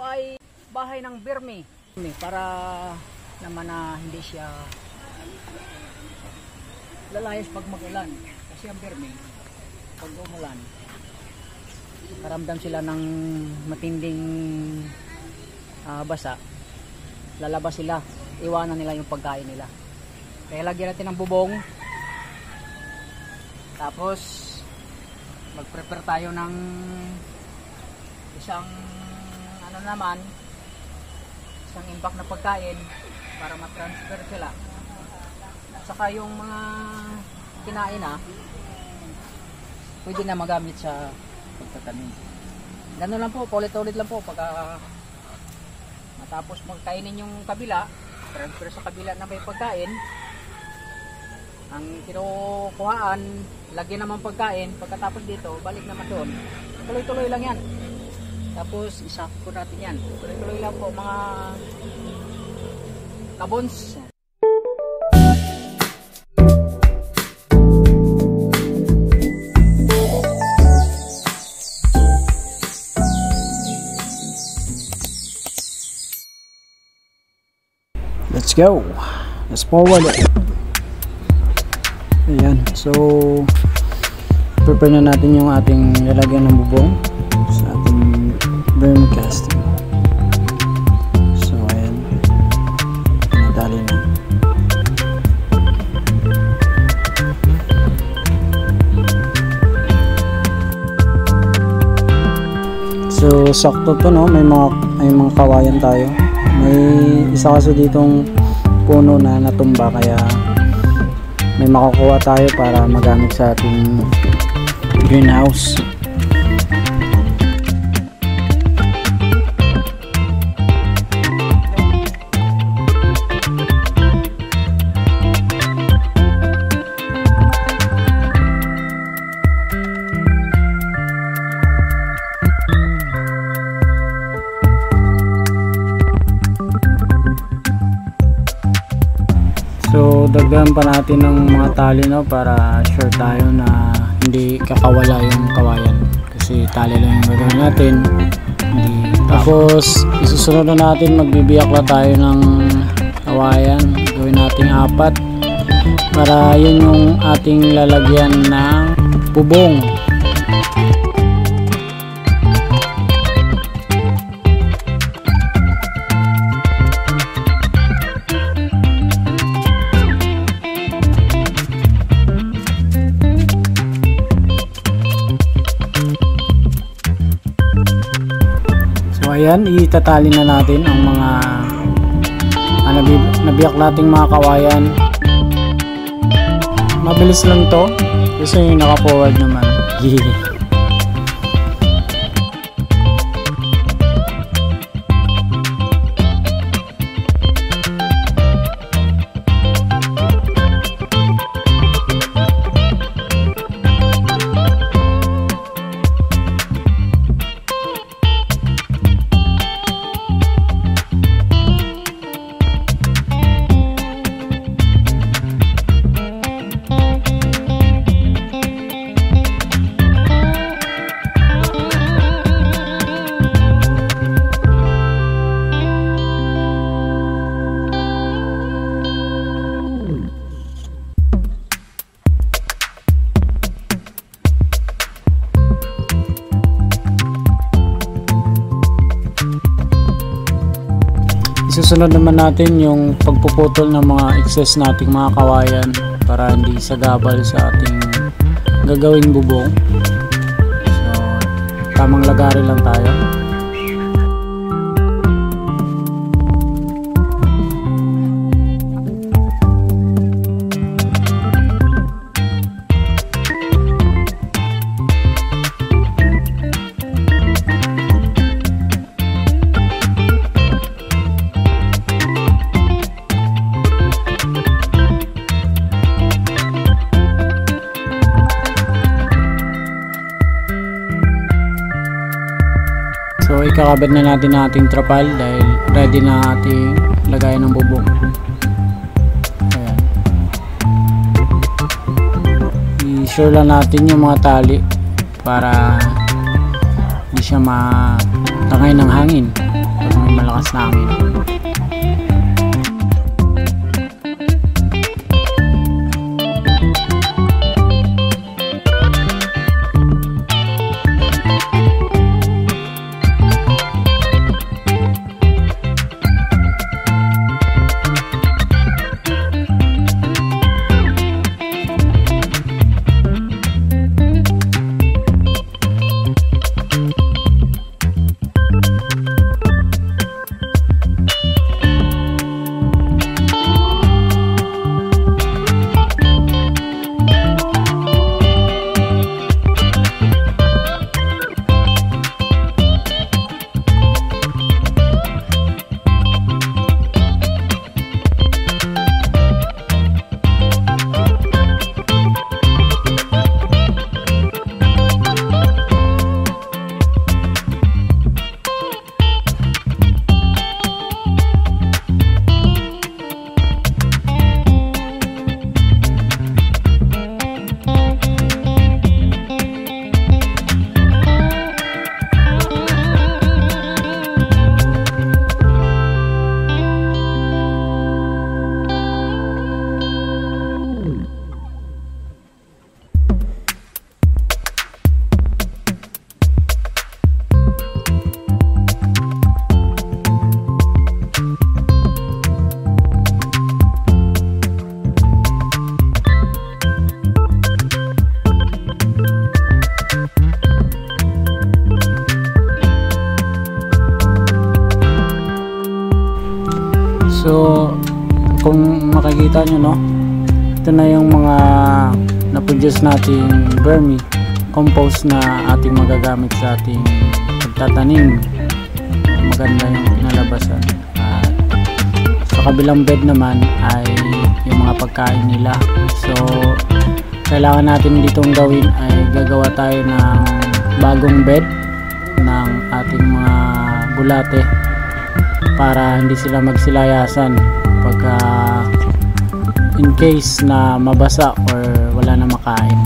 ay bahay ng birmi para naman na hindi siya lalayas pag mag-ulan. Kasi ang birmi, pag umulan, karamdam sila ng matinding basa, lalabas sila, iwanan nila yung pagkain nila. Kaya lagyan natin ng bubong, tapos mag-prepare tayo ng isang isang imbak na pagkain para ma-transfer sila. At saka yung mga kinain na pwede na magamit sa pagtatanim. Ganun lang po, paulit-ulit lang po pagka matapos magkainin yung kabila, transfer sa kabila na may pagkain. Ang kinukuhaan, lagyan naman pagkain, pagkatapos dito balik naman doon. Tuloy-tuloy lang yan. Tapos isakto natin yan. Tuloy-tuloy lang po mga kabons. Let's go. Let's forward. Ayan. So prepare na natin yung ating lalagyan ng bubong sa ating berm casting. So ayan, nadali na. So sakto to, no? May mga kawayan tayo. May isa kasi ditong puno na natumba, kaya may makukuha tayo para magamit sa ating greenhouse. So dagdagan pa natin ng mga tali, no, para sure tayo na hindi kakawala yung kawayan, kasi tali lang yung gagawin natin. Tapos isusunod na natin, magbibiyak na tayo ng kawayan, gawin natin 4 para yun yung ating lalagyan ng bubong. Ayan, itatali na natin ang mga nabiyak nating mga kawayan. Mabilis lang to kasi naka-forward naman. Yeah. Isusunod naman natin yung pagpuputol ng mga excess nating mga kawayan para hindi sagabal sa ating gagawing bubong. So tamang lagari lang tayo. So ikakabit na natin ang ating trapal dahil ready na ating lagayan ng bubong. Ayan. I-sure lang natin yung mga tali para hindi siya matangay ng hangin. malakas na hangin. So kung makikita nyo, no, ito na yung mga na-produce nating vermi compost na ating magagamit sa ating pagtatanim. Maganda yung kinalabasan. At sa kabilang bed naman ay yung mga pagkain nila. So kailangan natin ditong gawin ay gagawa tayo ng bagong bed ng ating mga bulate para hindi sila magsilayasan pagka in case na mabasa or wala na makain.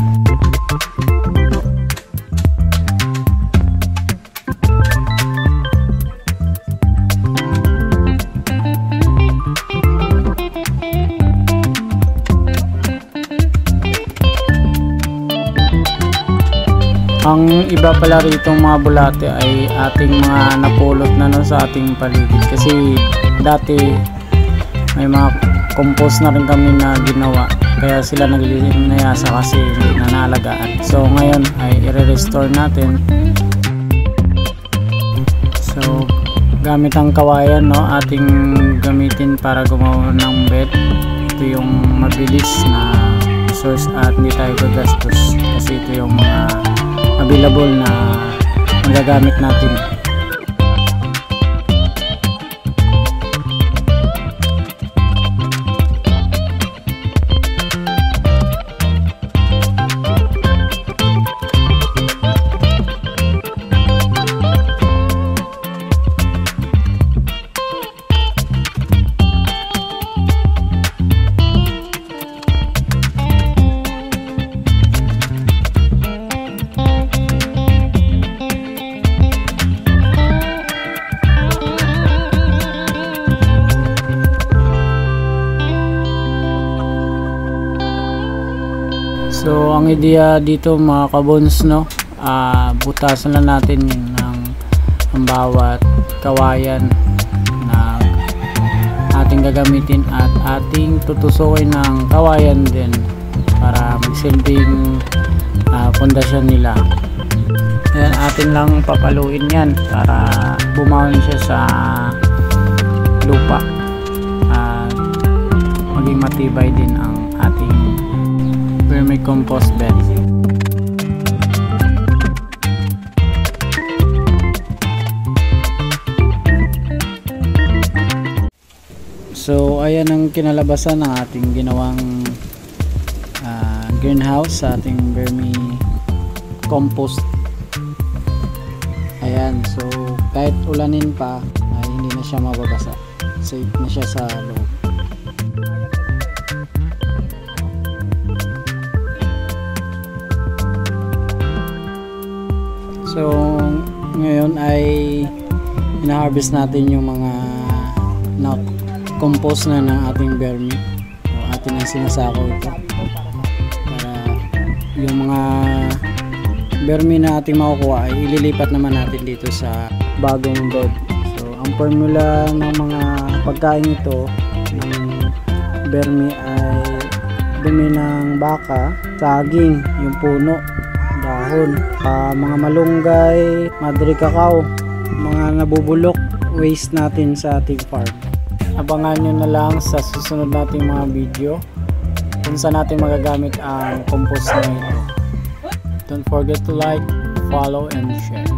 Ang iba pala rito mga bulate ay ating mga napulot na, no, sa ating paligid, kasi dati may mga compost na rin kami na ginawa kaya sila naglinayasa kasi hindi na naalagaan. So ngayon ay i-restore natin. So gamit ang kawayan, no, ating gamitin para gumawa ng bed. Ito yung mabilis na source at hindi tayo gagastos kasi ito yung mga available na magagamit natin. So ang ideya dito mga kabons, no, butasan lang natin ng ang bawat kawayan na ating gagamitin at ating tutusukin ng kawayan din para magsilbing pundasyon nila. Ayan, atin lang papaluin yan para bumawin siya sa lupa at maging matibay din ang ating vermicompost bed. So ayan ang kinalabasan ng ating ginawang greenhouse sa ating vermicompost. Ayan, so kahit ulanin pa ay hindi na siya mababasa. Safe na siya sa loob. So ngayon ay ina-harvest natin yung mga na-compose na ng ating vermi. So, atin ang sinasako ito para yung mga vermi na ating makukuha ay ililipat naman natin dito sa bagong bed. So ang formula ng mga pagkain ito ng vermi ay dumi ng baka, saging, yung puno, dahon, mga malunggay, madre cacao, mga nabubulok waste natin sa ating farm. Abangan nyo na lang sa susunod nating mga video kung saan natin magagamit ang compost na ito. Don't forget to like, follow, and share.